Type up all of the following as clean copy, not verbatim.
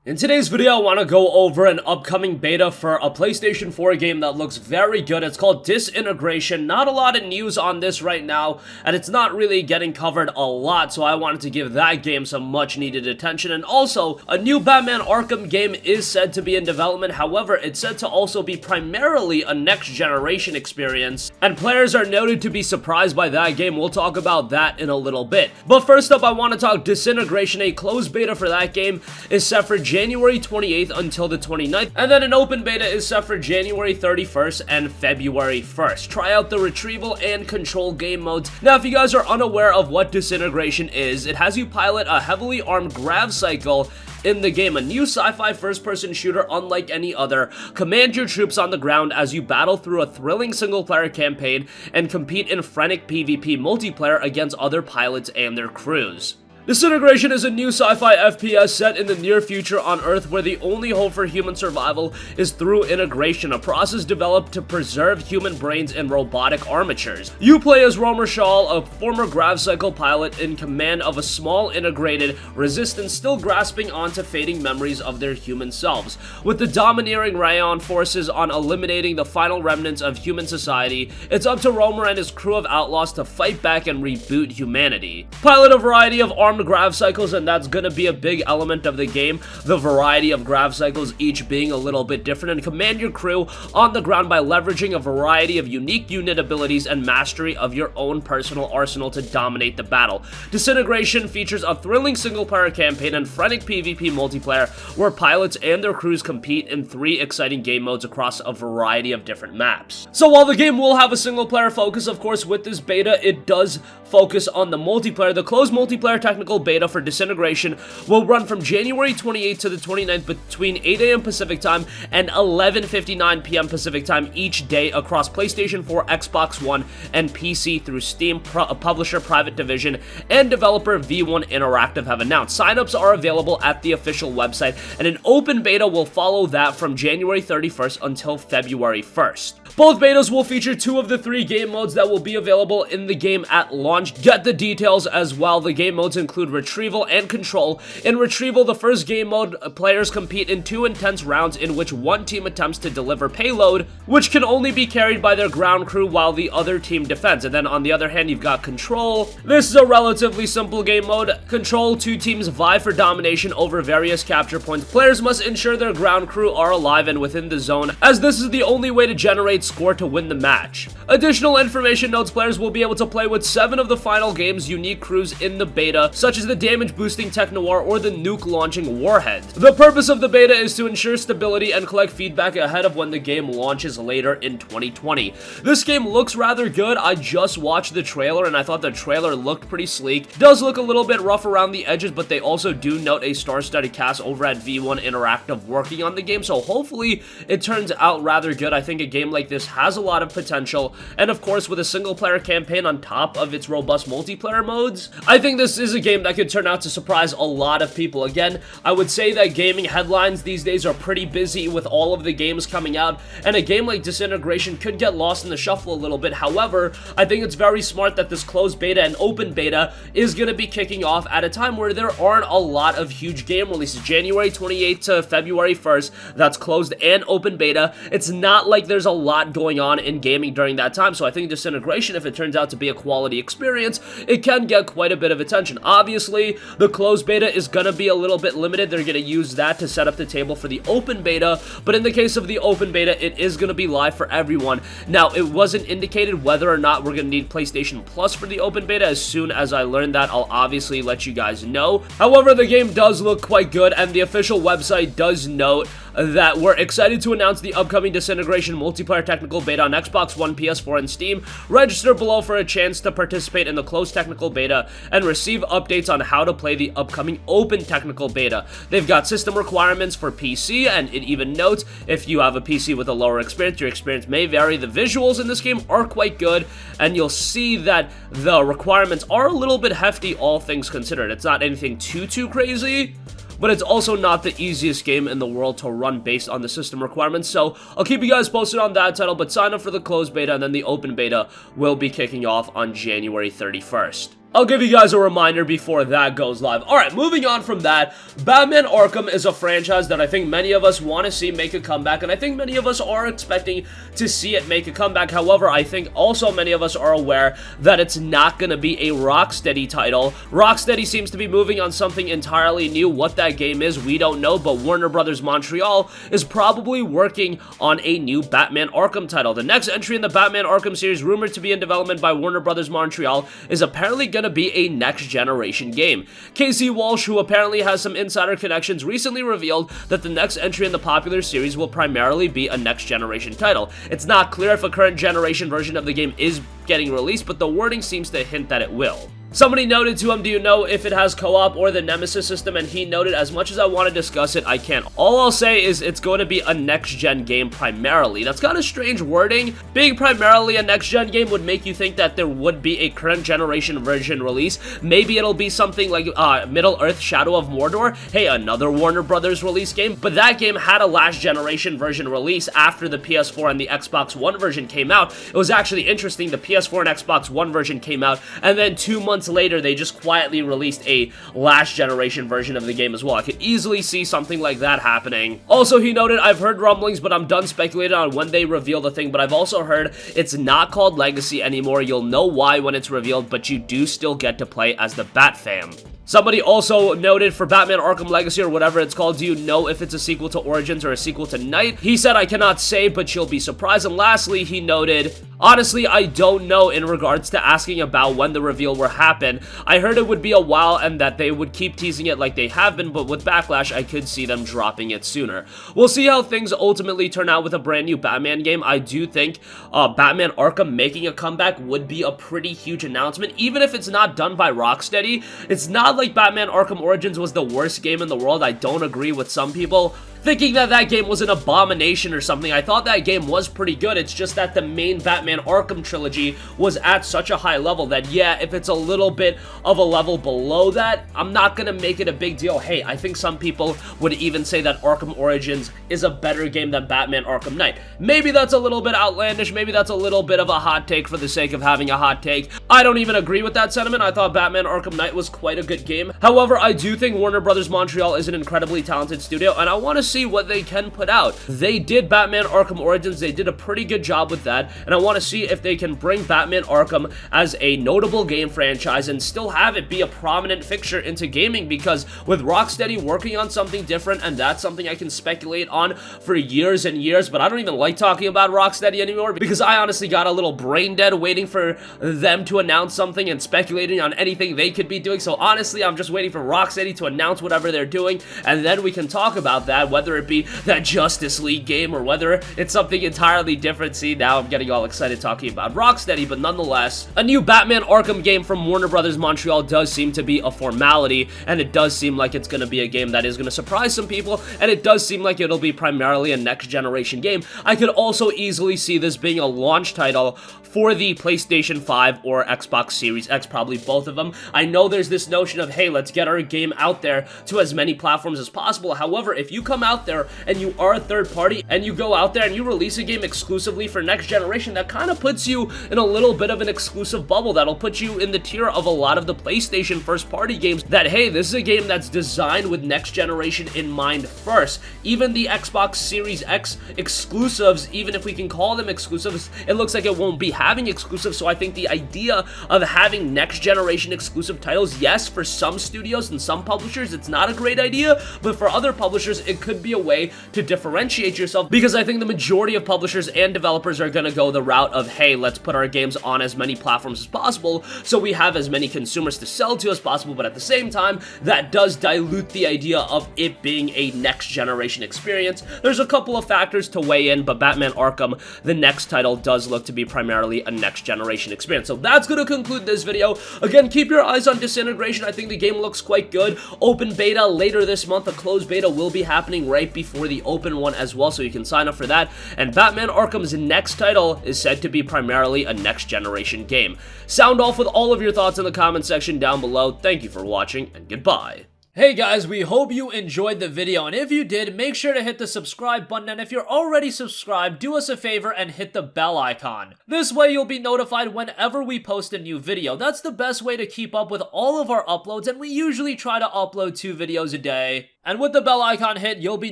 In today's video, I want to go over an upcoming beta for a PlayStation 4 game that looks very good. It's called Disintegration. Not a lot of news on this right now, and it's not really getting covered a lot, so I wanted to give that game some much needed attention. And also, a new Batman Arkham game is said to be in development. However, it's said to also be primarily a next generation experience, and players are noted to be surprised by that game. We'll talk about that in a little bit. But first up, I want to talk Disintegration. A closed beta for that game is set for January 28th until the 29th, and then an open beta is set for January 31st and February 1st. Try out the retrieval and control game modes. Now, if you guys are unaware of what Disintegration is, it has you pilot a heavily armed grav cycle in the game, a new sci-fi first-person shooter unlike any other. Command your troops on the ground as you battle through a thrilling single-player campaign and compete in frenetic PvP multiplayer against other pilots and their crews. Disintegration is a new sci-fi FPS set in the near future on Earth where the only hope for human survival is through integration, a process developed to preserve human brains in robotic armatures. You play as Romer Shaw, a former grav cycle pilot in command of a small integrated resistance still grasping onto fading memories of their human selves. With the domineering Rayon forces on eliminating the final remnants of human society, it's up to Romer and his crew of outlaws to fight back and reboot humanity. Pilot a variety of armed grav cycles, and that's gonna be a big element of the game, the variety of grav cycles each being a little bit different, and command your crew on the ground by leveraging a variety of unique unit abilities and mastery of your own personal arsenal to dominate the battle. Disintegration features a thrilling single-player campaign and frenetic PvP multiplayer where pilots and their crews compete in 3 exciting game modes across a variety of different maps. So while the game will have a single-player focus, of course, with this beta, it does focus on the multiplayer. The closed multiplayer technical beta for Disintegration will run from January 28th to the 29th between 8 AM Pacific Time and 11:59 PM Pacific Time each day across PlayStation 4, Xbox One, and PC through Steam, publisher Private Division, and developer V1 Interactive have announced. Signups are available at the official website, and an open beta will follow that from January 31st until February 1st. Both betas will feature 2 of the 3 game modes that will be available in the game at launch. Get the details as well. The game modes include retrieval and control. In retrieval, the first game mode, players compete in 2 intense rounds in which one team attempts to deliver payload, which can only be carried by their ground crew while the other team defends. And then on the other hand, you've got control. This is a relatively simple game mode. Control, 2 teams vie for domination over various capture points. Players must ensure their ground crew are alive and within the zone, as this is the only way to generate score to win the match. Additional information notes players will be able to play with 7 of the final game's unique crews in the beta, such as the damage-boosting Tech-Noir or the nuke-launching Warhead. The purpose of the beta is to ensure stability and collect feedback ahead of when the game launches later in 2020. This game looks rather good. I just watched the trailer and I thought the trailer looked pretty sleek. Does look a little bit rough around the edges, but they also do note a star-studded cast over at V1 Interactive working on the game, so hopefully it turns out rather good. I think a game like this has a lot of potential, and of course with a single-player campaign on top of its robust multiplayer modes, I think this is a game that could turn out to surprise a lot of people. Again, I would say that gaming headlines these days are pretty busy with all of the games coming out, and a game like Disintegration could get lost in the shuffle a little bit. However, I think it's very smart that this closed beta and open beta is going to be kicking off at a time where there aren't a lot of huge game releases. January 28th to February 1st, that's closed and open beta. It's not like there's a lot going on in gaming during that time, so I think Disintegration, if it turns out to be a quality experience, it can get quite a bit of attention. Obviously, the closed beta is gonna be a little bit limited. They're gonna use that to set up the table for the open beta, but in the case of the open beta, it is gonna be live for everyone. Now, it wasn't indicated whether or not we're gonna need PlayStation Plus for the open beta. As soon as I learn that, I'll obviously let you guys know. However, the game does look quite good, and the official website does note that we're excited to announce the upcoming Disintegration multiplayer technical beta on Xbox One, PS4, and Steam. Register below for a chance to participate in the closed technical beta and receive updates on how to play the upcoming open technical beta. They've got system requirements for PC, and it even notes if you have a PC with a lower experience, your experience may vary. The visuals in this game are quite good, and you'll see that the requirements are a little bit hefty, all things considered. It's not anything too crazy, but it's also not the easiest game in the world to run based on the system requirements, so I'll keep you guys posted on that title, but sign up for the closed beta, and then the open beta will be kicking off on January 31st. I'll give you guys a reminder before that goes live. Alright, moving on from that, Batman Arkham is a franchise that I think many of us want to see make a comeback, and I think many of us are expecting to see it make a comeback. However, I think also many of us are aware that it's not going to be a Rocksteady title. Rocksteady seems to be moving on something entirely new. What that game is, we don't know, but Warner Brothers Montreal is probably working on a new Batman Arkham title. The next entry in the Batman Arkham series, rumored to be in development by Warner Brothers Montreal, is apparently going to be a next-generation game. Casey Walsh, who apparently has some insider connections, recently revealed that the next entry in the popular series will primarily be a next-generation title. It's not clear if a current-generation version of the game is getting released, but the wording seems to hint that it will. Somebody noted to him, do you know if it has co-op or the Nemesis system? And he noted, as much as I want to discuss it, I can't. All I'll say is it's going to be a next-gen game primarily. That's kind of strange wording. Being primarily a next-gen game would make you think that there would be a current-generation version release. Maybe it'll be something like Middle-earth Shadow of Mordor. Hey, another Warner Brothers release game. But that game had a last-generation version release after the PS4 and the Xbox One version came out. It was actually interesting. The PS4 and Xbox One version came out, and then 2 months later, they just quietly released a last generation version of the game as well. I could easily see something like that happening. Also, he noted, I've heard rumblings, but I'm done speculating on when they reveal the thing, but I've also heard it's not called Legacy anymore. You'll know why when it's revealed, but you do still get to play as the Bat Fam. Somebody also noted, for Batman Arkham Legacy or whatever it's called, do you know if it's a sequel to Origins or a sequel to Night? He said, I cannot say, but you'll be surprised. And lastly, he noted, honestly, I don't know in regards to asking about when the reveal will happen. I heard it would be a while and that they would keep teasing it like they have been, but with Backlash, I could see them dropping it sooner. We'll see how things ultimately turn out with a brand new Batman game. I do think Batman Arkham making a comeback would be a pretty huge announcement, even if it's not done by Rocksteady. It's not like Batman Arkham Origins was the worst game in the world. I don't agree with some people thinking that that game was an abomination or something. I thought that game was pretty good. It's just that the main Batman Arkham trilogy was at such a high level that, yeah, if it's a little bit of a level below that, I'm not gonna make it a big deal. Hey, I think some people would even say that Arkham Origins is a better game than Batman Arkham Knight. Maybe that's a little bit outlandish. Maybe that's a little bit of a hot take for the sake of having a hot take. I don't even agree with that sentiment. I thought Batman Arkham Knight was quite a good game. However, I do think Warner Brothers Montreal is an incredibly talented studio, and I want to see what they can put out. They did Batman Arkham Origins. They did a pretty good job with that, and I want to see if they can bring Batman Arkham as a notable game franchise and still have it be a prominent fixture into gaming, because with Rocksteady working on something different, and that's something I can speculate on for years and years, but I don't even like talking about Rocksteady anymore because I honestly got a little brain dead waiting for them to announce something and speculating on anything they could be doing. So honestly, I'm just waiting for Rocksteady to announce whatever they're doing, and then we can talk about that, whether it be that Justice League game or whether it's something entirely different. See, now I'm getting all excited talking about Rocksteady, but nonetheless, a new Batman Arkham game from Warner Brothers Montreal does seem to be a formality, and it does seem like it's going to be a game that is going to surprise some people, and it does seem like it'll be primarily a next-generation game. I could also easily see this being a launch title for the PlayStation 5 or Xbox Series X, probably both of them. I know there's this notion of, hey, let's get our game out there to as many platforms as possible. However, if you come out there and you are a third party and you go out there and you release a game exclusively for next generation, that kind of puts you in a little bit of an exclusive bubble. That'll put you in the tier of a lot of the PlayStation first party games that, hey, this is a game that's designed with next generation in mind first. Even the Xbox Series X exclusives, even if we can call them exclusives, it looks like it won't be having exclusives. So I think the idea of having next generation exclusive titles, yes, for some studios and some publishers, it's not a great idea, but for other publishers, it could be a way to differentiate yourself, because I think the majority of publishers and developers are going to go the route of, hey, let's put our games on as many platforms as possible so we have as many consumers to sell to as possible, but at the same time, that does dilute the idea of it being a next generation experience. There's a couple of factors to weigh in, but Batman Arkham, the next title, does look to be primarily a next generation experience. So that's going to conclude this video. Again, keep your eyes on Disintegration. I think the game looks quite good. Open beta later this month. A closed beta will be happening right before the open one as well, so you can sign up for that. And Batman Arkham's next title is said to be primarily a next generation game. Sound off with all of your thoughts in the comment section down below. Thank you for watching, and goodbye. Hey guys, we hope you enjoyed the video, and if you did, make sure to hit the subscribe button, and if you're already subscribed, do us a favor and hit the bell icon. This way you'll be notified whenever we post a new video. That's the best way to keep up with all of our uploads, and we usually try to upload 2 videos a day. And with the bell icon hit, you'll be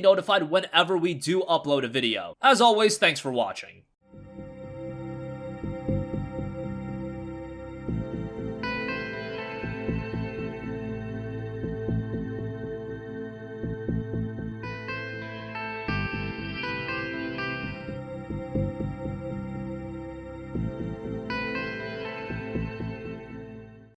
notified whenever we do upload a video. As always, thanks for watching.